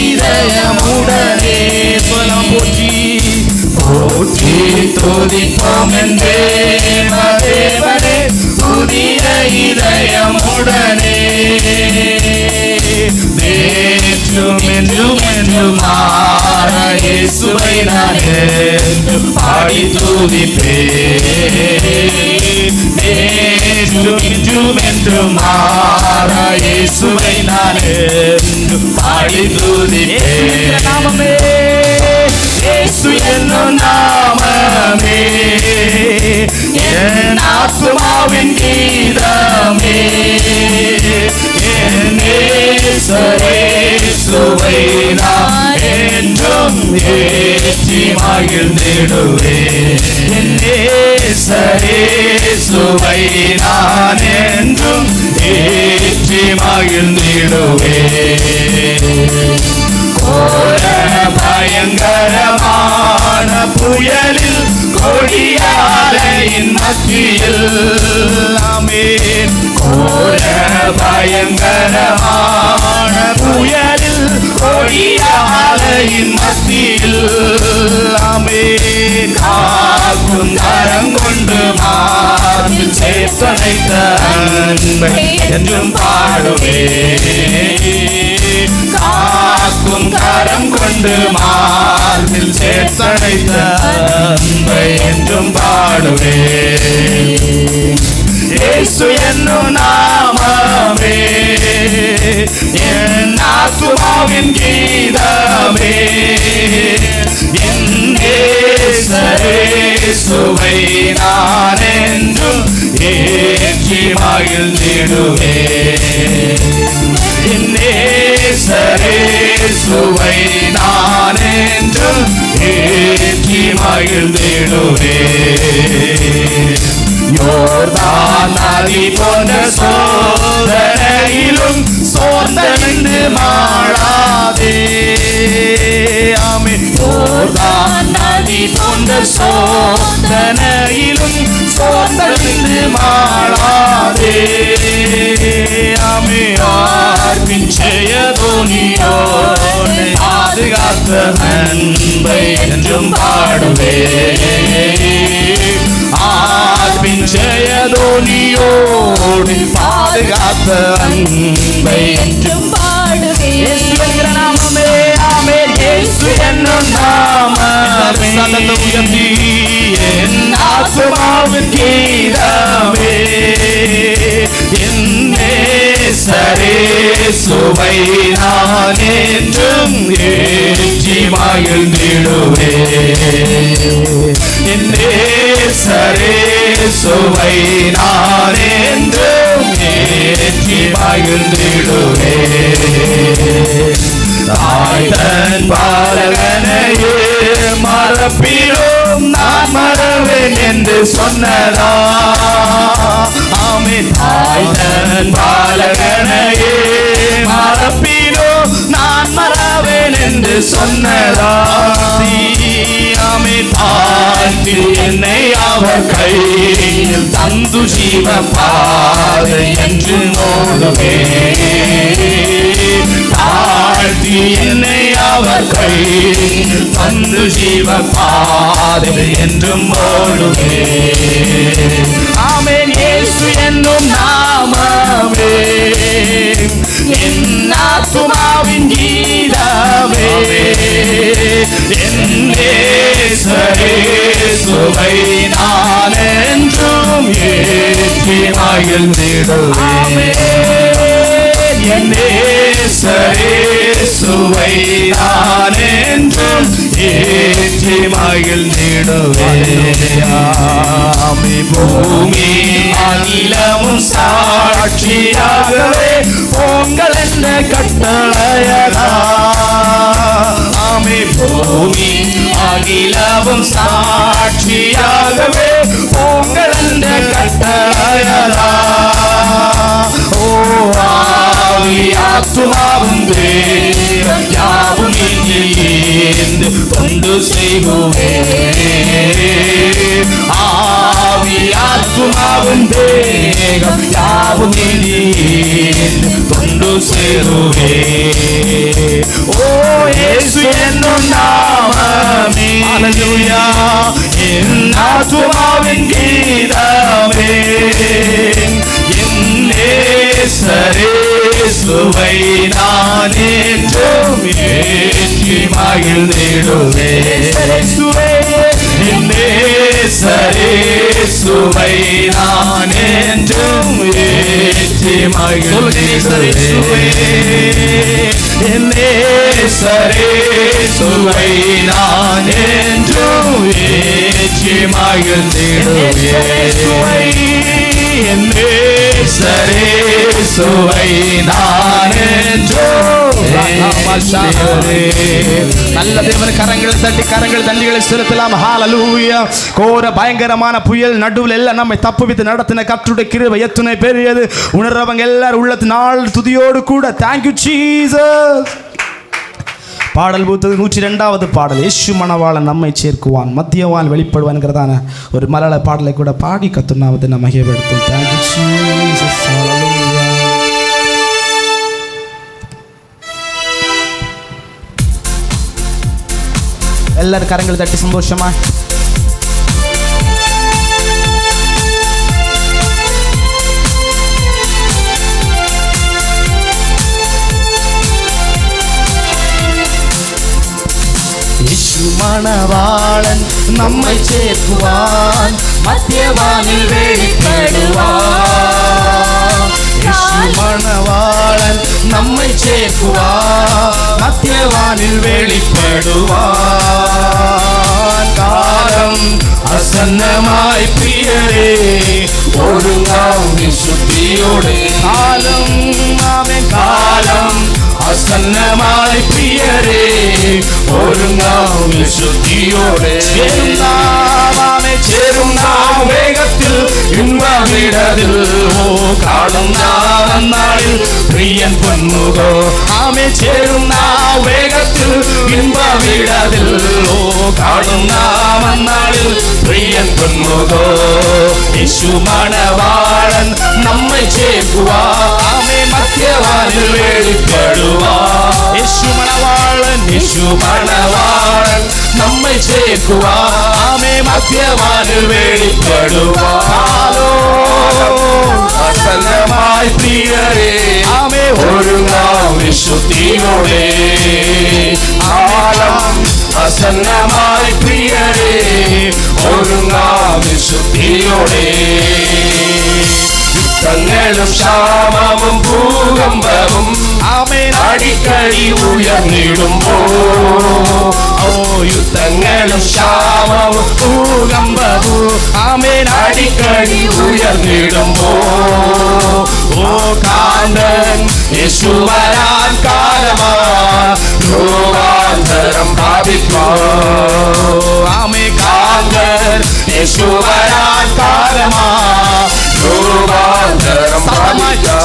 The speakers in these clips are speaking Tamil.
இதயமுடனே சொல்லாம் போற்றி போற்றி துதிப்போம் தேவனே புதிய இதயமுடனே என்றும் என்றும் என்றும் இயேசுவை நான் பாடி துதிப்பேன் என்றும் என்றும் என்றும் இயேசுவை நான் பாடி துதிப்பேன் நாமமே இயேசு என்னும் நாமமே என் ஆத்துமாவின் கீதமே என் இயேசுவை நான் என்றும் ஏற்றி மகிழ்ந்திடுவேன் என் இயேசுவை நான் என்றும் ஏற்றி மகிழ்ந்திடுவேன் கோர பயங்கரமான புயலில் கொடியாலையின் மத்தியில் ஆமென் கோர பயங்கரமான புயலில் கொடியாலையின் மத்தியில் ஆமென் காக்கும் கரம் கொண்டு மார்பில் சேர்த்தணைத்த அன்பை என்றும் பாடுவேன் காக்கும் கரம் கொண்டு மார்பில் சேர்த்தணைத்த அன்பை என்றும் பாடுவேன் இயேசு என்னும் நாமமே என் ஆத்துமாவின் கீதமே என் இயேசுவை நான் என்றும் ஏற்றி மகிழ்ந்திடுவேன் என் இயேசுவை நான் என்றும் ஏற்றி மகிழ்ந்திடுவேன் யோர்தான் நதி போன்ற சோதனையிலும் சோர்ந்தடைந்து மாளாதே ஆமென் யோர்தான் நதி போன்ற சோதனையிலும் சோர்ந்தடைந்து மாளாதே ஆமென் ஆர்ப்பின் செயதோனியோடு பாதுகாத்த அன்பை என்றும் பாடுவேன் ஆர்ப்பின் செயதோனியோடு பாதுகாத்த அன்பை என்றும் பாடுவேன் நாமமே ஆமென் இயேசு என்னும் நாமமே சத்தத்தை உயர்த்தி என் ஆத்துமாவின் கீதமே என் இயேசுவை நான் என்றும் ஏற்றி மகிழ்ந்திடுவேன் என் இயேசுவை நான் என்றும் ஏற்றி மகிழ்ந்திடுவேன் தாய் தன் பாலகனையே மறப்பிலும் நான் மறவேன் என்று சொன்னதா ஆமென் தாய் தன் பாலகனையே மறப்பிலும் நான் மறவேன் என்று சொன்னதா ஆமென் தாழ்த்தி என்னை அவர் கையில் தந்து ஜீவ பாதை என்று ஓடுவேன் தாழ்த்தி என்னை அவர் கையில் தந்து ஜீவ பாதை என்றும் ஓடுவேன் ஆமென் இயேசு என்னும் நாமமே என் ஆத்துமாவின் கீதமே என் இயேசுவை நான் என்றும் ஏற்றி மகிழ்ந்திடுவேன் என் இயேசுவை நான் என்றும் ஏற்றி மகிழ்ந்திடுவேன் பூமி அகிலமும் சாட்சியாகவே பொங்கல் என்ற கட்டளையதா ஆமே பூமி அகிலமும் சாட்சியாகவே பொங்கல் என்ற கட்டளையதா ஓ ஆத்துமாவும் தேவம் யாவும் இணைந்து தொண்டு செய்வோம் ஆவி ஆத்துமாவும் தேகம் யாவும் இணைந்து தொண்டு சேருவே ஓ என்னும் நாமமே. ஹல்லேலூயா. என் ஆத்துமாவின் கீதமே என் நேசரேசுவை நான் என்றும் ஏற்றி மகிழ்ந்திடுவேன். என் நேசரேசுவை நான் என்றும் ஏற்றி மகிழ்ந்திடுவேன். என் நேசரேசுவை நான் என்றும் ஏற்றி மகிழ்ந்திடுவேன். என் நேசரேசுவை நான் என்றும் நல்ல தேவன் கரங்களை தண்டிகளை செலுத்தலாம். ஹல்லேலூயா. கோர பயங்கரமான புயல் நடுவில் எல்லாம் நம்மை தப்புவித்து நடத்தின கர்த்தருடைய கிருபை எத்தனை பெரியது. உணர்றவங்க எல்லாரும் உள்ளத்து நாள் துதியோடு கூட தேங்க்யூ ஜீசஸ். பாடல் புத்தகம் 102வது பாடல். இயேசு மணவாளன் நம்மை சேர்க்குவான், மத்தியவான் வெளிப்படுவான்கிறதான ஒரு மலயாள பாடலை கூட பாடி கர்த்தர் நம்ம மகிமைப்படுத்தும். Thank you Jesus. ஹல்லேலூயா. எல்லாரும் கரங்களை தட்டி சந்தோஷமா இயேசு மணவாளன் நம்மை சேர்க்குவான், மத்தியவானில் வெளிப்படுவான். இயேசு மணவாளன் நம்மை சேர்க்குவான், மத்தியவானில் வெளிப்படுவான். காலம் அசன்னமாய் பிரியரே ஒழுங்காம் விசுத்தியோடு. காலம் அவன் காலம் அசன்னமாய் பிரியரே ஒழுங்காம் விசுத்தியோடு. சேரும் நாம் வேகத்தில் இன்பமிடதில் ஓ காணும் நாம் நாளில் பிரியன் பொன்முகோ. ஆமே சேரும் நாம் வேகத்தில் இன்பமிடதில் ஓ காணும் நாம் நாளில் பிரியன் பொன்முகோ. இயேசு மணவாளன் நம்மை சேர்க்குவார், ஆமே மத்தியவானில் வெளிப்படுவார். இயேசு மணவாளன் நம்மை சேர்க்குவார், ஆமே மத்தியவானில் வெளிப்படுவார். அசன்னமாய் பிரியரே ஆமே ஒழுங்காம் விசுத்தியோடே. ஆலம் அசன்னமாய் பிரியரே ஒழுங்காம் விசுத்தியோடே. யுத்தங்களும் சாமமும் பூகம்பமும் ஆமென் அடிக்கடி உயர்ந்திடும்போ. ஓ யுத்தங்களும் சாமமும் பூகம்பமும் ஆமென் அடிக்கடி உயர்ந்திடும்போ. ஓ காந்தன் இயேசுவரான் காலமா ரூபாந்தரம் பாவிப்போ. ஆமே காந்தன் இயேசுவரான் காலமா ரூபாந்தரம் பாவிப்போ.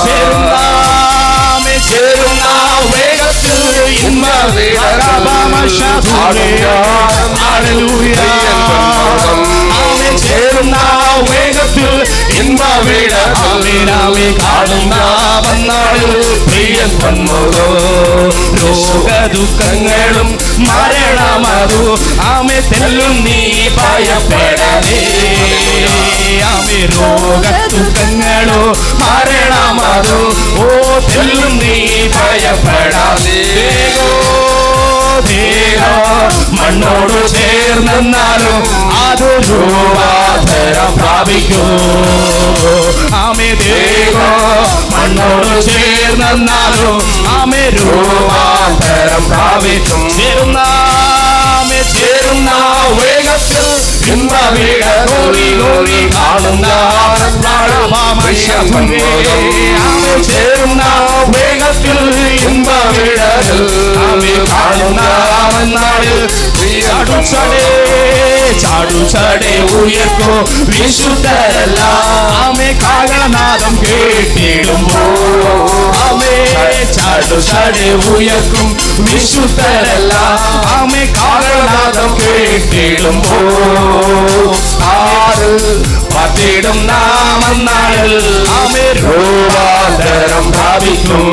சேரும் வேகத்தில் இன்ப வீடாமே காணும் பிரியன் பன்முகோ. ரோக துக்கங்களும் மரணமது ஆமே தெல்லும் நீ பயப்படவே. ஆமே ரோக துக்கங்களோ மரணமது ஓ தெல்லும் நீ பயப்படாதே. മണ്ണോട് ചേർന്നാലും അത് രൂപാന്തരം പ്രാപിക്കൂ. ആമേ ദേവോ മണ്ണോട് ചേർന്നാലും ആമേ രൂപാന്തരം പ്രാപിക്കും. ചേരുന്ന വേഗത്തിൽ ഇன்ப വീട ഗോരി ഗോരി കാണുന്ന ചേരുന്ന വേഗത്തിൽ ഇன்ப വീടകൾ ആമേ കാണുന്ന ചാടുചടേ ഉയർക്കോ വിശുദ്ധരല്ല ആമേ കാഹളനാദം കേട്ടിടുമ്പോ. ആമേ ചാടുചടേ ഉയർക്കും വിശുദ്ധരല്ല ആമേ കാഹളനാദം കേട്ടിടുമ്പോ. ആറ് പത്തിടും നാമന്നാളിൽ ആമേ രൂപാന്തരം പ്രാപിക്കും.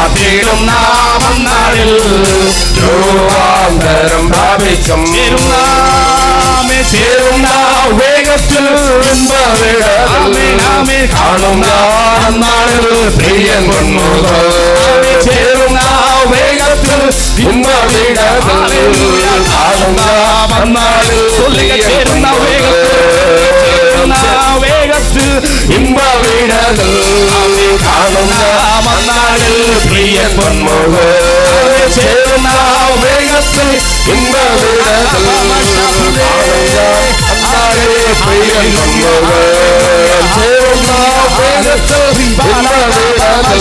കാത്തിടും നാം അന്നാളിൽ രൂപാന്തരം പ്രാപിക്കും. ചേരും നാം വേഗത്തിൽ കാണും നാം അന്നാളിൽ പ്രിയൻ പൊന്മുഖം. ചേരും നാം വേഗത്തിൽ കാണും നാം അന്നാളിൽ പ്രിയൻ വേഗത്തിൽ ഇമ്പ വീടകൾ കാണും നാം അന്നാളിൽ പ്രിയൻ പൊന്മുഖം. ചേരുന്ന വേഗത്തിൽ ഇമ്പ വീടകൾ കാണും അന്നാളിൽ പ്രിയൻ പൊന്മുഖം. ചേരുന്ന വേഗത്തിൽ ഇമ്പ വീടകൾ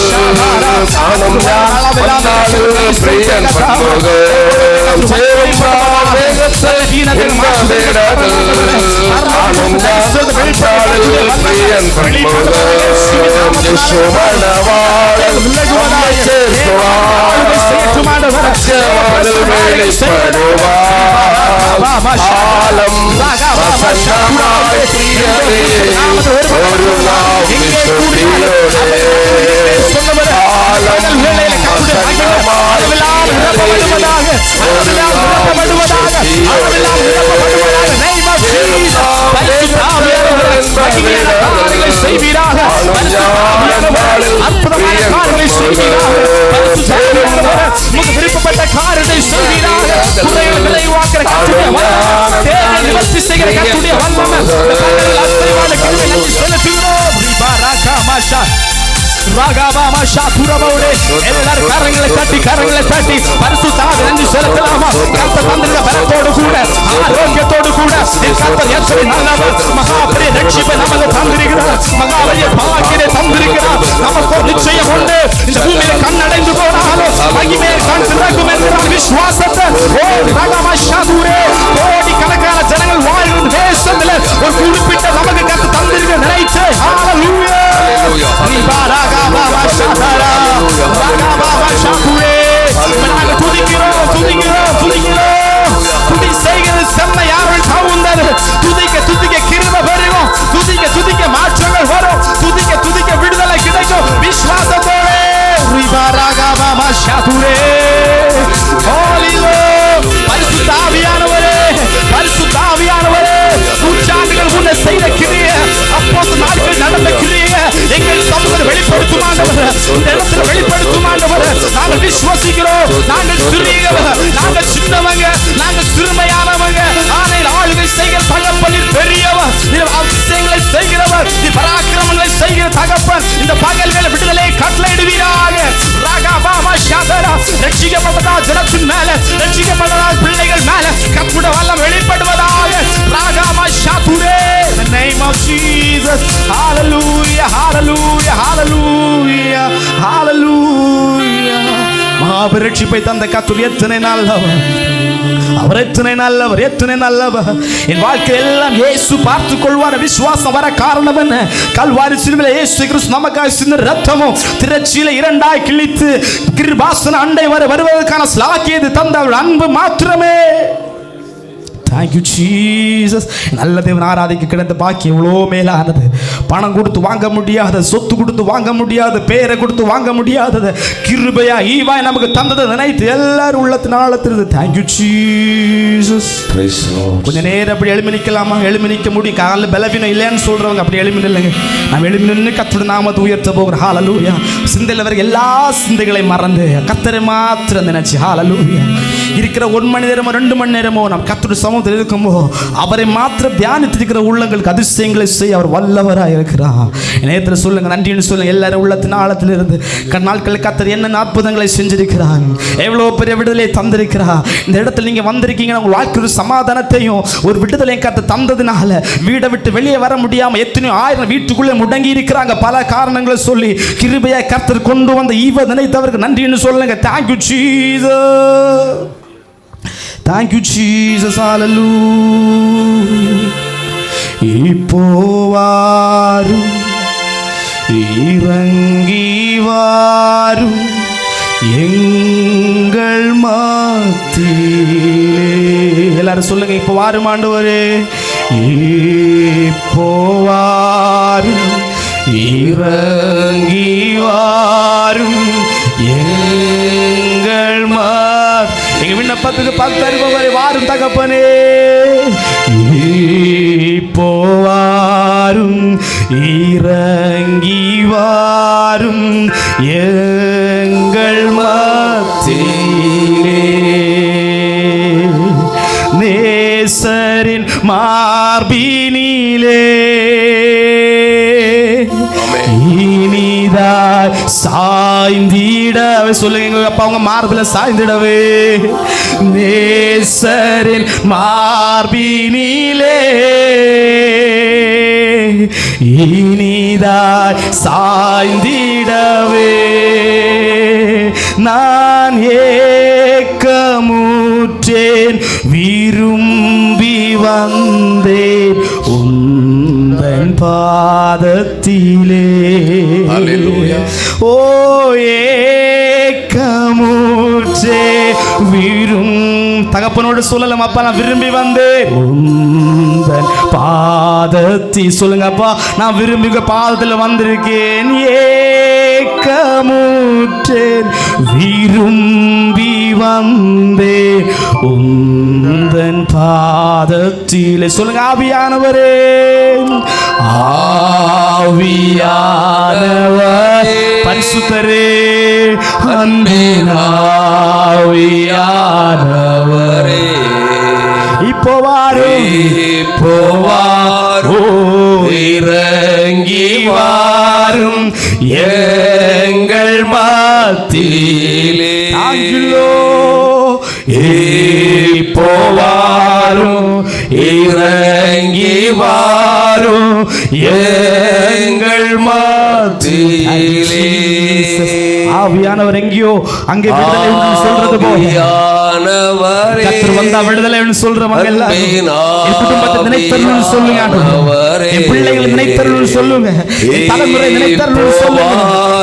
കാണും അന്നാളിൽ പ്രിയൻ പൊന്മുഖം. ചേരുന്ന വേഗത്തിൽ ഇമ്പ വീടകൾ കാണും പ്രിയൻ പൊന്മുഖം. യേശുമണവാളൻ നമ്മെ ചേർക്കുവാൻ കാലം പ്രസന്നമായി പ്രിയരേ ഒരു നാം വിശുദ്ധിയോടെ കാലം പ്രസന്നമായി விருப்பப்பட்ட காரியத்தை செய்வீராக. விளைவாக்கிற கர்த்தருடைய எல்லாரும் கரங்களை தட்டி பரிசுத்தமாக நன்றி செலுத்தலாமா? கர்த்தர் தந்திருக்க பலத்தோடு கூட ஆரோக்கியத்தோடு கூட கர்த்தர் எத்தனை நல்லவர். மகாபெரிய ரட்சிப்பை நமக்கு தந்திருக்கிறார். மகாபெரிய பாக்கியத்தை தந்திருக்கிறார். நமக்கு நிச்சயம் உண்டு. இந்த பூமியில கண்ணடைந்து போனாலும் மகிமையை கண் திறக்கும் என்கிற விசுவாசத்தை கோடிக்கணக்கான ஜனங்கள் வாழ்கிற தேசத்தில் ஒரு குறிப்பிட்ட நமக்கு கர்த்தர் தந்திருக்க நினைத்து துதிக்க கிருபை பெருகும். துதிக்க மாற்றங்கள் வரும். துதிக்க விடுதலை கிடைக்கும். விசுவாசத்தோடு பரிசுத்தாவியானவரே நூற்றாண்டுகள் முன்னே செய்த கிரிய அப்போது நாட்கள் நடந்த கிரிய எங்கள் சமூகத்தை வெளிப்படுத்துமாண்டவர். இந்த இடத்துல வெளிப்படுத்துமாண்டவர். நாங்கள் விசுவசிக்கிறோம். நாங்கள் சிறியவங்க, நாங்கள் சின்னவங்க, நாங்கள் சிறுமையானவங்க. ஆனால் ஆளுகை செய்கிற தகப்பனில் பெரியவர், அதிசயங்களை செய்கிறவர், பராக்கிரமங்களை செய்கிற தகப்பன். இந்த பகல்களை விடுதலை கட்டளையிடுவீராக. ரட்சிக்கப்பட்டதா ஜனத்தின் மேல, ரட்சிக்கப்பட்டதா பிள்ளைகள் மேல கர்த்தருடைய வல்லம் வெளிப்படுவதாக. In the name of Jesus. Hallelujah, hallelujah, hallelujah, hallelujah. மகாபெருட்சிப்பை தந்த கர்த்தர் எத்தனை நல்லவர். அவர் எத்தனை நல்லவர். என் வாழ்க்கை எல்லாம் இயேசு பார்த்துக் கொள்வார். விசுவாசம் வர காரணம் என்ன? கல்வாரி சிலுவையில் இயேசு கிறிஸ்து நமக்காக சிந்தின இரத்தமும் திரட்சியில இரண்டாய் கிழித்து கிருபாசன அண்டை வருவதற்கான ஸ்லாக்கியது தந்த அன்பு மாத்திரமே. Thank you Jesus. நல்ல தேவன் ஆராதிக்க கிடைத்த பாக்கியம் எவ்வளோ மேலானது. பணம் கொடுத்து வாங்க முடியாத, சொத்து கொடுத்து வாங்க முடியாத, பேரை கொடுத்து வாங்க முடியாதது கிருபையா ஈவாய் நமக்கு தந்ததை நினைத்து எல்லாரும் உள்ளத்தினாலத்திலிருந்து Thank you Jesus. கொஞ்ச நேரம் அப்படி எழுமி நிற்கலாமா? எழுமி நிற்க முடியும். காலையில் பலவீனம் இல்லைன்னு சொல்றவங்க அப்படி எழுமி நில்லுங்க. நாம் எழுமி நின்று கர்த்தருடைய நாமத்தை உயர்த்த போகிறோம். ஹalleluya. சிந்தையில் வர எல்லா சிந்தைகளை மறந்து கர்த்தரை மாத்திரம் நினைச்சு ஹalleluya. இருக்கிற 1 மணி நேரமோ 2 மணி நேரமோ நாம் கர்த்தருடைய சமூகத்தில் இருக்கும்போ அவரை மாத்திரம் தியானித்திருக்கிற உள்ளங்களுக்கு அதிசயங்களை செய்ய அவர் வல்லவராக இருக்கிறார். நேரத்தில் சொல்லுங்க, நன்றின்னு சொல்லுங்க. எல்லாரும் உள்ளத்தின் ஆழத்தில் இருந்து நாட்களில் கர்த்தர் என்ன அற்புதங்களை செஞ்சிருக்கிறார், எவ்வளோ பெரிய விடுதலை தந்திருக்கிறார். இந்த இடத்துல நீங்க வந்திருக்கீங்க, உங்க வாழ்க்கை சமாதானத்தையும் ஒரு விடுதலையும் கர்த்தர் தந்ததுனால வீடை விட்டு வெளியே வர முடியாம எத்தனையோ ஆயிரம் வீட்டுக்குள்ளே முடங்கி இருக்கிறாங்க. பல காரணங்களை சொல்லி கிருபையாய் கர்த்தர் கொண்டு வந்த ஈவ நினைத்தவருக்கு நன்றின்னு சொல்லுங்க. Thank you Jesus. Thank you Jesus. Hallelujah. இப்போ வாரும் இறங்கி வாரும் எங்கள் மத்தியிலே. எல்லாரும் சொல்லுங்க, இப்போ வாரும் ஆண்டவரே. இப்போ வாரும் இறங்கி வாரும் எங்கள் எங்க விண்ணப்பத்துக்கு பக்தர்கள் வாரும் தகப்பனே, இப்போ வாரும், இறங்கி வாரும் எங்கள் மத்தியிலே, நேசரின் மார்பினிலே இனிதாய் சாய்ந்திடவே. சொல்லுங்க எங்க அப்பா அவங்க மார்பில சாய்ந்திடவே, நேசரின் மார்பினிலே இனிதாய் சாய்ந்திடவே, நான் ஏக்கமுற்றேன் விரும்பி வந்தேன் உந்தன் பாதத்திலே. ஓ ஏக்கமுற்றே தகப்பனோடு சொல்லலாம், அப்பா நான் விரும்பி வந்தேன் உந்தன் பாதத்தி. சொல்லுங்க அப்பா, நான் விரும்பி பாதத்தில் வந்திருக்கேன், ஏக்கமுற்றேன் விரும்பி வந்தேன் உந்தன் பாதத்திலே. சொல்லுங்க ஆவியானவரே, ஆவியானவர் பரிசுத்தரே, அன்பின் ஆவியானவரே, இப்போ வாரும், இப்போ வாரும், இறங்கி வாரும் எங்கள் மத்தியிலே. இப்போ வாரும், இறங்கி வாரும் எங்கள் மத்தியிலே. ஆவியானவர் எங்கேயோ அங்கே விடுதலை உண்டு சொல்றது போல, கர்த்தர் வந்தா விடுதலை உண்டு சொல்றவங்க எல்லாம் என் குடும்பத்தை நினைத்தருள்னு சொல்லுங்க, என் பிள்ளைகளை நினைத்தருள்னு சொல்லுங்க, என் தலைமுறை நினைத்தருள்னு சொல்லுங்க,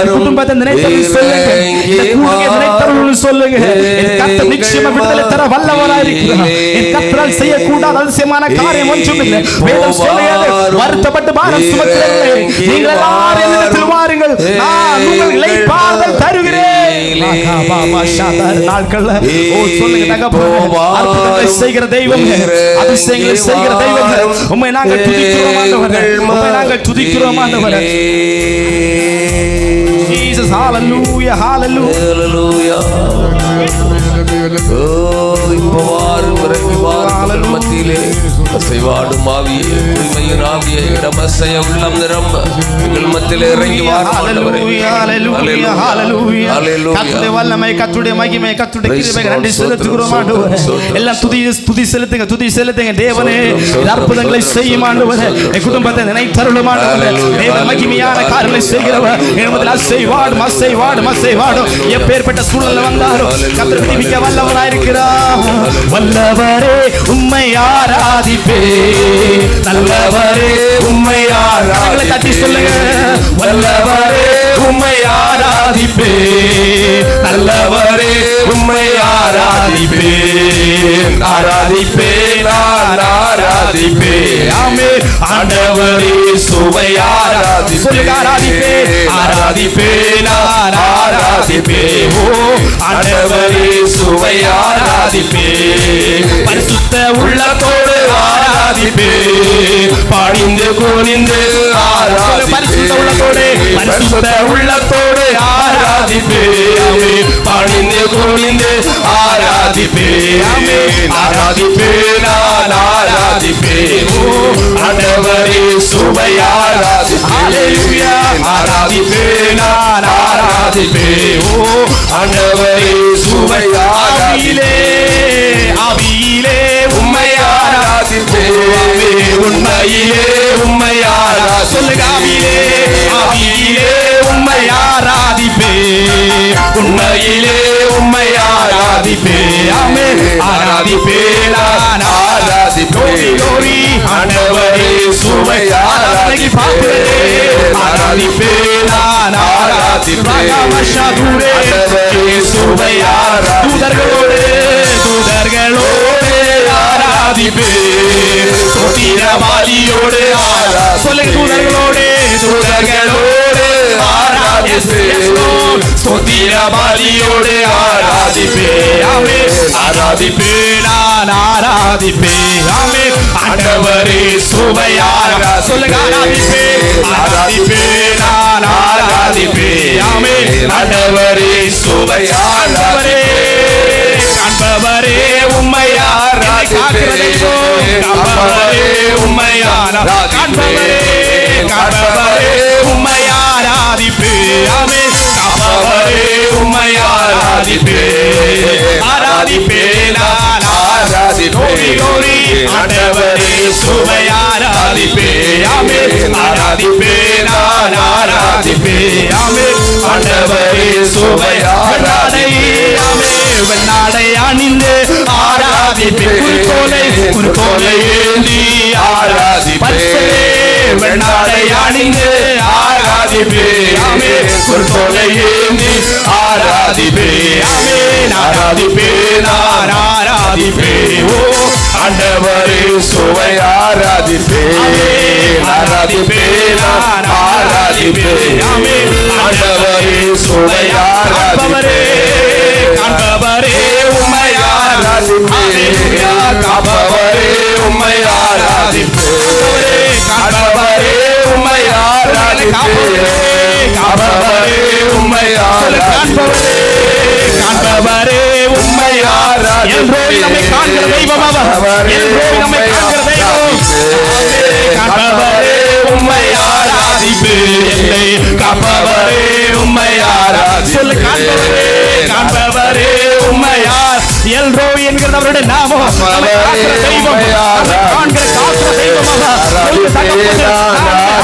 என் குடும்பத்தை நினைத்தருள்னு சொல்லுங்க, என் கூட்டத்தை நினைத்தருள்னு சொல்லுங்க. என் கர்த்தர் நிச்சயமா விடுதலை தர வல்லவராய் இருக்கிறார். என் கர்த்தரால் செய்யக்கூடாத அதிசயமான காரியம் ஒன்றும் இல்லை. வேதம் சொல்லுகிறது, வருத்தப்பட்டு பாரம் சுமக்கிறவர்களே நீங்கள் எல்லாரும் என்னிடத்தில் வாருங்கள், நான் உங்களுக்கு இளைப்பாறுதல் தருகிறேன். நாட்கள்ல சொல்லுங்க தகப்பனே, அற்புதங்களை செய்கிற தெய்வம், அதிசயங்களை செய்கிற தெய்வம், உம்மை நாங்கள் துதிக்கிறோம் ஆண்டவரே, உம்மை நாங்கள் துதிக்கிறோம் ஆண்டவரே. Jesus, hallelujah, hallelujah. இப்போ வாரும், இறங்கி வாரும் மத்தியிலே, அசைவாடும் ஆவியே, உரிமையின் ஆவியே, இடமசைய உள்ளம் நிரம்ப எங்கள் மத்தியிலே இறங்கி வாரும் ஆண்டவரே. ஹalleluya, ஹalleluya. கர்த்தருடைய வல்லமை, கர்த்தருடைய மகிமை, கர்த்தருடைய கிருபை நன்றி செலுத்துகிறோம் ஆண்டவரே. எல்லாம் துதி செலுத்துங்க, துதி செலுத்துங்க தேவனே. அற்புதங்களை செய்யும் ஆண்டவரே, என் குடும்பத்தை நினைத்தருளும் ஆண்டவரே. தேவ மகிமையான காரியங்களை செய்கிறவர் என்னுடைய அசைவாடும், அசைவாடும், அசைவாடும். எப்பேற்பட்ட சூழல்ல வந்தாலும் கர்த்தர் விடுவிக்க வல்லவராய் இருக்கிறார். வல்லவரே உம்மை ஆராதிப்பே, நல்லவரே உம்மை ஆராதிப்பே. தட்டி சொல்லுங்க, வல்லவரே உம்மை ஆராதிப்பே, நல்லவரே உம்மை ஆராதிப்பே, ஆராதிப்பே, நான் ஆராதிப்பே. ஆமே ஆண்டவரே சுவை ஆராதிப்பே, சொல்லுங்க ஆராதிப்பே, ஆராதிப்பே, நான் ஆராதிப்பே. ஓ ஆண்டவரே சுவை ஆராதிப்பே, பரிசுத்த உள்ளத்தோடு ஆராதிப்பே, பணிந்து குனிந்து ஆராதிப்பே, பரிசுத்த உள்ளத்தோடு, பரிசுத்த உள்ளத்தோடு ஆராதிப்பே, பணிந்து குனிந்து ஆராதிப்பே, ஆராதிப்பே, நான் ஆராதிப்பே. ஓ ஆண்டவரே சுவை ஆராதிப்பே, ஹalleluya, ஆராதிப்பே, நான் ஆராதிப்பே. ஓ ஆண்டவரே சுவை ஆராதிப்பே, ஆவியிலே உம்மை ஆராதிப்பே, உண்மையிலே உம்மை ஆராதிப்பே. சொல்லுங்க ஆவியிலே, ஆவியிலே உம்மை ஆராதிப்பே, உண்மையிலே உம்மை ஆராதிப்பே. ஆமென், ஆராதிப்பே, நான் ஆராதிப்பே. glory ஆண்டவரே சுவை ஆராதிப்பே, ஆராதிப்பே, நான் ஆராதிப்பே. ராகவஷதுரே சுவை ஆராதிப்பே, தூதர்களோடு, தூதர்களோடு ஆராதிப்பே, சோத்திரவாளியோடு ஆராதிப்பே. சொல்லுங்க தூதர்களோடு, தூதர்களோடு ஆராதிப்பே, ஸ்தோத்திர பலியோடு ஆராதிப்பேன் ஆமென் ஆராதிப்பேன் நான் ஆராதிப்பேன் ஆமென் ஆண்டவரே சுவையார சொல்லுங்க ஆராதிப்பேன் நான் ஆராதிப்பேன் ஆமென் ஆண்டவரே சுவையாரவரே காண்பவரே உம்மையார் காண்பவரே உம்மையார் காண்பவரே உம்மையார் ஆராதிப்பே ஆமென் காண்பவரே உம்மையார் ஆராதிப்பே ஆராதிப்பே நான் ஆராதிப்பே ஆண்டவரே சுவையார் ஆராதிப்பே ஆமென் ஆராதிப்பே நான் ஆராதிப்பே ஆமென் ஆண்டவரே சுவையார் ஆமென் வெண்ணாடை அணிந்து ஆராதிப்பே குருத்தோலை ஏந்தி ஆராதிப்பே வெண்ணாடை அணிந்து ஆராதிப்பே ஆமென் குருத்தோலை ஏந்தி ஆராதிப்பே ஆமென் ஆராதிப்பே நான் ஆராதிப்பே ஓ ஆண்டவரே சுவை ஆராதிப்பே ஆராதிப்பே நான் ஆராதிப்பே ஆமென் ஆண்டவரே சுவை ஆராதிப்பே காண்பவரே உம்மையார் ஹalleluya காண்பவரே உம்மையார் ஆராதிப்பே காண்பவரே உம்மையார் காண்பவரே உம்மையார் காண்பவரே உம்மையார் எல்லோரும் நம்மை காண்கிற தெய்வம் அவர் எல்லோரும் நம்மை காண்கிற தெய்வம் காண்பவரே உம்மையார் ஆராதிப்பே என்னை காண்பவரே உம்மையார் சொல்லு காண்பவரே காண்பவரே உம்மையார் எல்ரோ என்கிற அவருடைய நாமம் நம்மை காண்கிற தெய்வம் காண்கிற காக்கிற தெய்வம்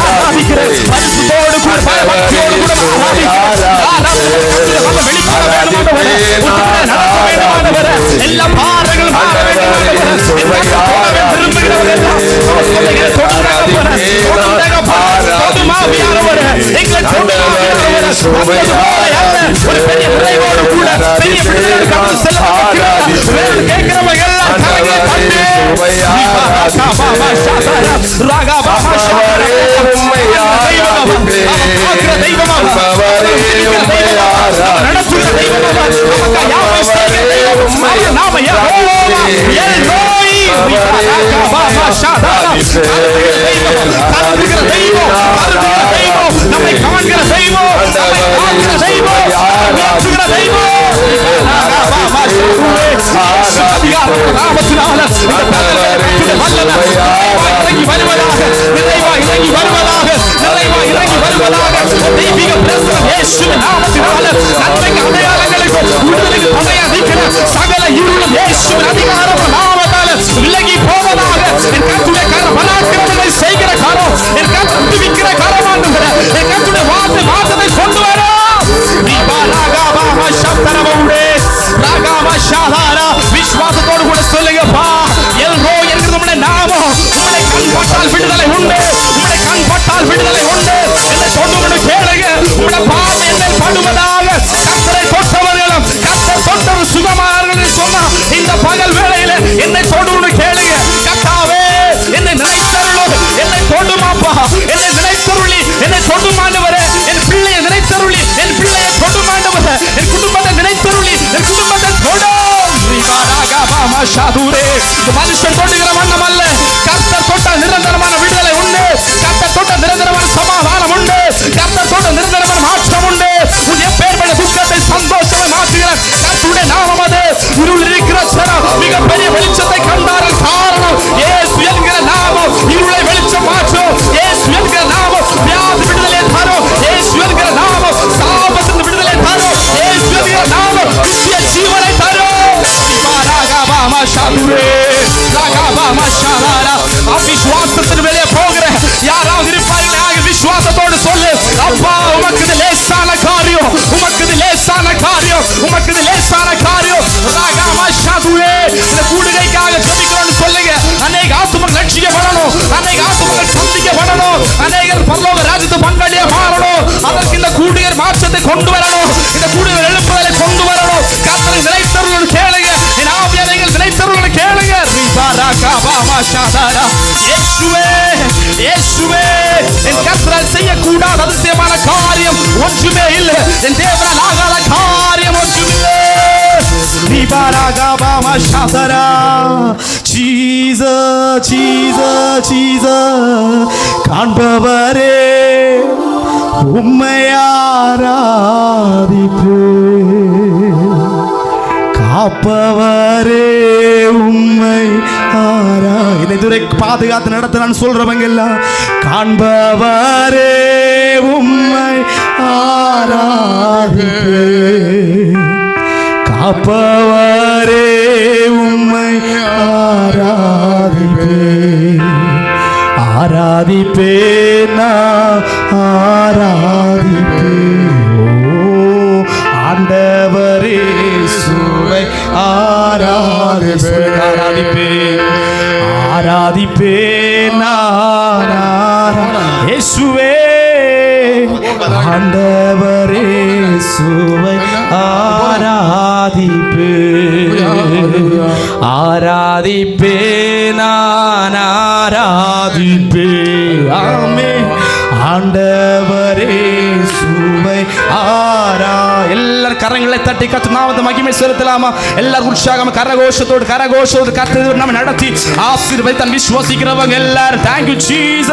ஆராதிக்கிற பரிசுத்தோடு கூட பயபக்தியோடு கூட எல்லா பாரங்களும் மாற நம்மை காண்கிற தெய்வம் சகல இருளும் இயேசுவின் அதிகாரம் நாமத்தால் விலகி போவதாக என் கர்த்தருடைய கரம் பராக்கிரமங்களை செய்கிற கரம் என் கர்த்தர் விடுவிக்கிற கரம் ஆண்டவரே என் கர்த்தருடைய வார்த்தை கொண்டு வர விசுவாசத்தோடு கூட சொல்லுங்கப்பா எல்ரோ என்கிற நம்முடைய நாமம் உம்முடைய கண் பட்டால் விடுதலை உண்டு உம்முடைய கண் பட்டால் விடுதலை உண்டு என்னை தொட்டு கேளுங்க உம்முடைய பார்வை என்னை படுவதாக கர்த்தரை தொட்டவர்களும் கர்த்தர் தொட்டவர் சுகமானார்கள் சொன்னா இந்த பகல் வேளையில என்னை தொடு கேளுங்க கர்த்தாவே என்னை நினைத்தருளும் என்னை தொடுமாப்பா என்னை நினைத்தருளி என்னை தொடுமாண்டவரே என் பிள்ளையை நினைத்தருளி என் பிள்ளையை தொடுமாண்டவரே என் குடும்பத்தை நினைத்தருளி என் குடும்பத்தை தொடு மனுஷன் தொடுகிற வண்ணம் அல்ல கர்த்தர் தொட்ட நிரந்தரமான விடுதலை உண்டு கர்த்தர் தொட்ட நிரந்தரமான சமாதானம் உண்டு கர்த்தர் தொட்ட நிரந்தரமான மாற்றம் உண்டு உன் எப்பேற்பட்ட துக்கத்தை சந்தோஷமா மாற்றுகிற கர்த்தருடைய நாமம் அது இருள் இருக்கிற சரம் மிகப்பெரிய வெளிச்சத்தை கண்டார்கள் காரணம் இயேசு என்கிற நாமம் இருளை வெளிச்சம் மாற்றும் இயேசு என்கிற நாமம் வியாதி விடுதலை தரும் இயேசு என்கிற நாமம் சாபத்தின் விடுதலை தரும் இயேசு என்கிற நாமம் நித்திய ஜீவனை தரும் அவிசுவாசத்தின் வெளியே போகிற யாராவது இருப்பார்கள் விசுவாசத்தோடு சொல்லு அப்பா உமக்கு இது லேசான காரியம் உமக்கு இது லேசான காரியம் உமக்கு இது லேசான காரியம் இந்த கூடுகைக்காக ஜெபிக்கிறோம்னு சொல்லுங்க அநேக ஆத்துமங்கள் ரட்சிக்கப்படணும் அநேக ஆத்துமங்கள் சந்திக்கப்படணும் அநேகர் பரலோக ராஜ்யத்து பங்காளியா மாறணும் அதற்கு இந்த கூடுகர் மாற்றத்தை கொண்டு வரணும் இந்த கூடுகர் எழுப்புதலை கொண்டு வரணும் கர்த்தரை நிலைத்தருள் கேளுங்க என் ஆவியானவர்கள் நிலைத்தருள் கேளுங்க இயேசுவே இயேசுவே என் கர்த்தரால் செய்யக்கூடாத அதிசயமான காரியம் ஒன்றுமே இல்லை என் தேவனால் ஆகாத Ribaragabama Shatara. Jesus, Jesus, Jesus. காண்பவரே உம்மை ஆராதிப்பேன், காப்பவரே உம்மை இதுவரை பாதுகாத்து நடத்த நான் சொல்றவங்க எல்லாம் காண்பவரே உம்மை ஆராதிப்பேன், காப்பவரே உம்மை ஆராதிப்பேன், ஆராதிப்பேன் ஆராதிப்பேன். ஆண்டவரே சுவை ஆராதிப்பேன், ஆராதிப்பேன் இயேசுவே. ஆண்டவரே சுவை ஆராதிப்பேன், ஆராதிப்பேன் ஆராதிப்பேன். ஆமென். ஆண்டவரே சுவை எல்லாரும் கரங்களை தட்டி கத்து நாமத்தை மகிமை செலுத்தலாமா? எல்லாரும் உற்சாகமா கரகோஷத்தோடு கர்த்தர் நம்ம நடத்தி ஆசீர்வதித்து விசுவாசிக்கிறவங்க எல்லாரும் thank you Jesus.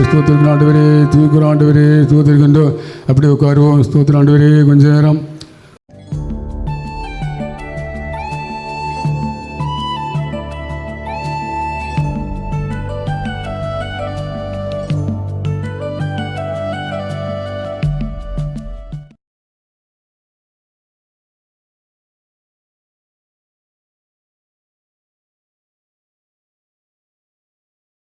ஸ்தோத்திரம் ஆண்டவரே, தூக்குற ஆண்டவரே, ஸ்தோத்திரிக்கின்றோம். அப்படி உட்காருவோம். ஸ்தோத்திரம் ஆண்டவரே. கொஞ்ச நேரம்